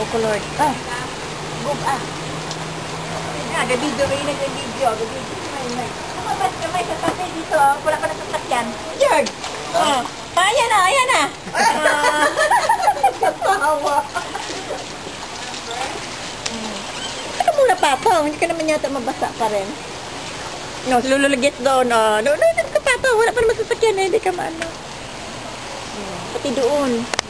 Ginoo ko, Lord. Ah. Gub, ah. Nag-video kayo, nag-video. Kumabas ka may sasakay dito. Wala ka na sasakyan. Yard. Ayan na, ayan na. Katawa. Ano muna patong? Hindi ka naman yata mabasa pa rin. No, lululugit doon. No, ka patong. Wala pa naman sasakyan. Hindi ka maano. Pati doon.